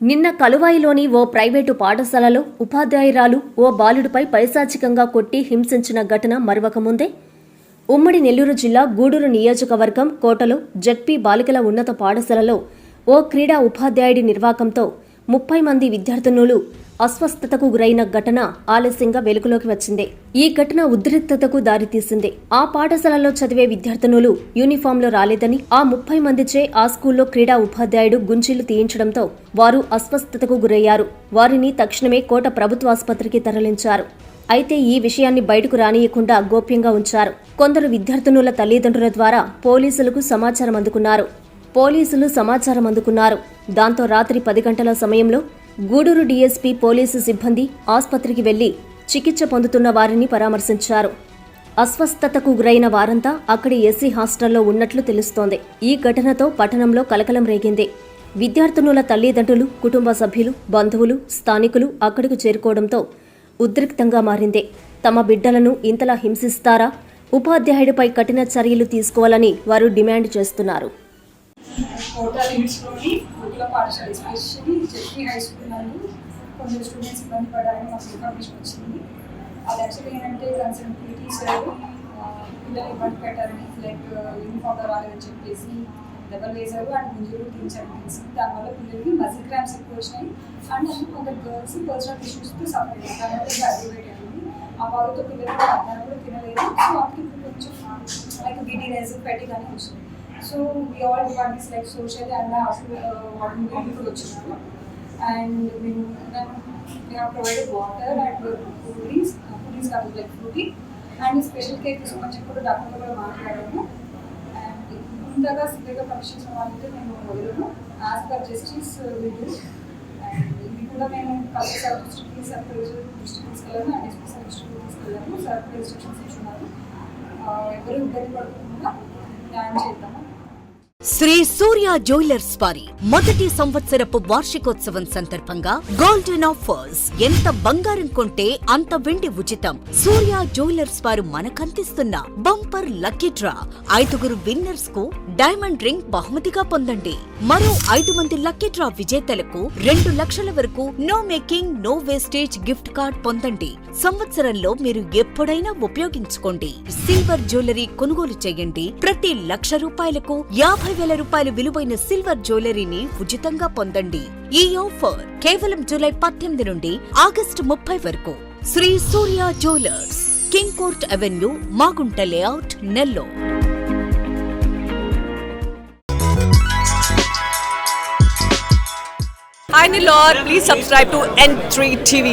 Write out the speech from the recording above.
నిన్న కలువాయిలోని ఓ ప్రైవేటు పాఠశాలలో ఉపాధ్యాయురాలు ఓ బాలుడిపై పైశాచికంగా కొట్టి హింసించిన ఘటన మరువకముందే ఉమ్మడి నెల్లూరు జిల్లా గూడూరు నియోజకవర్గం కోటలో జెడ్పీ బాలికల ఉన్నత పాఠశాలలో ఓ క్రీడా ఉపాధ్యాయుడి నిర్వాకంతో 30 మంది విద్యార్థినులు అస్వస్థతకు గురైన ఘటన ఆలస్యంగా వెలుగులోకి వచ్చింది. ఈ ఘటన ఉద్రిక్తతకు దారితీసింది. ఆ పాఠశాలలో చదివే విద్యార్థినులు యూనిఫామ్లో రాలేదని ఆ 30 మందిచే ఆ స్కూల్లో క్రీడా ఉపాధ్యాయుడు గుంజీలు తీయించడంతో వారు అస్వస్థతకు గురయ్యారు. వారిని తక్షణమే కోట ప్రభుత్వ ఆసుపత్రికి తరలించారు. అయితే ఈ విషయాన్ని బయటకు రానియకుండా గోప్యంగా ఉంచారు. కొందరు విద్యార్థినుల తల్లిదండ్రుల ద్వారా పోలీసులకు సమాచారం అందుకున్నారు. దాంతో రాత్రి 10 గంటల సమయంలో గూడూరు డీఎస్పీ పోలీసు సిబ్బంది ఆసుపత్రికి వెళ్లి చికిత్స పొందుతున్న వారిని పరామర్శించారు. అస్వస్థతకు గురైన వారంతా అక్కడి ఎస్సీ హాస్టల్లో ఉన్నట్లు తెలుస్తోంది. ఈ ఘటనతో పట్టణంలో కలకలం రేగింది. విద్యార్థినుల తల్లిదండ్రులు, కుటుంబ సభ్యులు, బంధువులు, స్థానికులు అక్కడికి చేరుకోవడంతో ఉద్రిక్తంగా మారింది. తమ బిడ్డలను ఇంతలా హింసిస్తారా? ఉపాధ్యాయుడిపై కఠిన చర్యలు తీసుకోవాలని వారు డిమాండ్ చేస్తున్నారు. కోటా లిమిట్స్లోని గురుకుల పాఠశాల ఎస్పెషల్లీ జెడ్పీ హై స్కూల్ నందు కొందరు స్టూడెంట్స్ ఇబ్బంది పడాలని మాకు ఇన్ఫర్మేషన్ వచ్చింది. అది యాక్చువల్లీ ఏంటంటే కన్సర్న్ టీచర్ పిల్లలు ఇబ్బంది పెట్టారని, లైక్ యూనిఫామ్లో రాలేదని చెప్పేసి దెబ్బలు వేశారు అండ్ గుంజులు తీయించారని తెలిసింది. దానివల్ల పిల్లలకి మజిల్ క్రాంప్స్ ఎక్కువ వచ్చినాయి అండ్ అందుకు కొందరు గర్ల్స్ పర్సనల్ ఇష్యూస్తో సఫర్ అయ్యారు. దానివల్ల గ్రాడ్యుయేట్ అయింది. ఆ బాధతో పిల్లలు అర్థాన్ని కూడా తినలేదు. సో అప్పుడు కొంచెం లైక్ వీడినెస్ పెట్టి కానీ వచ్చింది. So we all departments like social and what we people వచ్చినారు and we have provided water and food drinks కాదు like fruity and special care తీసుకొని చెప్పి డాక్టర్తో కూడా మాట్లాడాము. అండ్ ఇంతగా సివియర్గా కమిషన్స్ వాళ్ళంటే మేము వదలను యాజ్ పర్ జస్టిస్ విధు. అండ్ ఇది కూడా మేము కలెక్టర్ డిస్ట్రిక్ట్కి సర్ప్రైజ్ డిస్ట్రిక్ట్ తీసుకెళ్ళాము అండ్ ఎస్పీ సార్ డిస్ట్రిక్ట్ తీసుకెళ్ళాము. సర్ప్రైజ్ ఇన్స్ట్రక్షన్స్ ఇచ్చున్నారు. ఎవరు ఇబ్బంది పడకుండా న్యాయం చేద్దాము. శ్రీ సూర్య జ్యువెలర్స్ వారి మొదటి సంవత్సరపు వార్షికోత్సవం సందర్భంగా గోల్డెన్ ఆఫర్స్. ఎంత బంగారం కొంటే అంత వెండి ఉచితం. సూర్య జ్యువెలర్స్ వారు మనకందిస్తున్న బంపర్ లక్కీ డ్రా. 5 విన్నర్స్ కు డైమండ్ రింగ్ బహుమతిగా పొందండి. మరో 5 మంది లక్కీ డ్రా విజేతలకు 2 లక్షల వరకు no making no wastage gift card పొందండి. సంవత్సరంలో మీరు ఎప్పుడైనా ఉపయోగించుకోండి. సిల్వర్ జ్యువెలరీ కొనుగోలు చేయండి. ప్రతి ₹1,00,000కు 50,000 రూపాయలు విలువైన సిల్వర్ జ్యువెలరీని ఉచితంగా పొందండి. ఈ ఆఫర్ కేవలం జూలై 18 నుండి ఆగస్టు 30 వరకు. Shri Surya jewellers, King Court Avenue, Magunta layout, Nellore. Hi Nilor, please subscribe to N3 TV.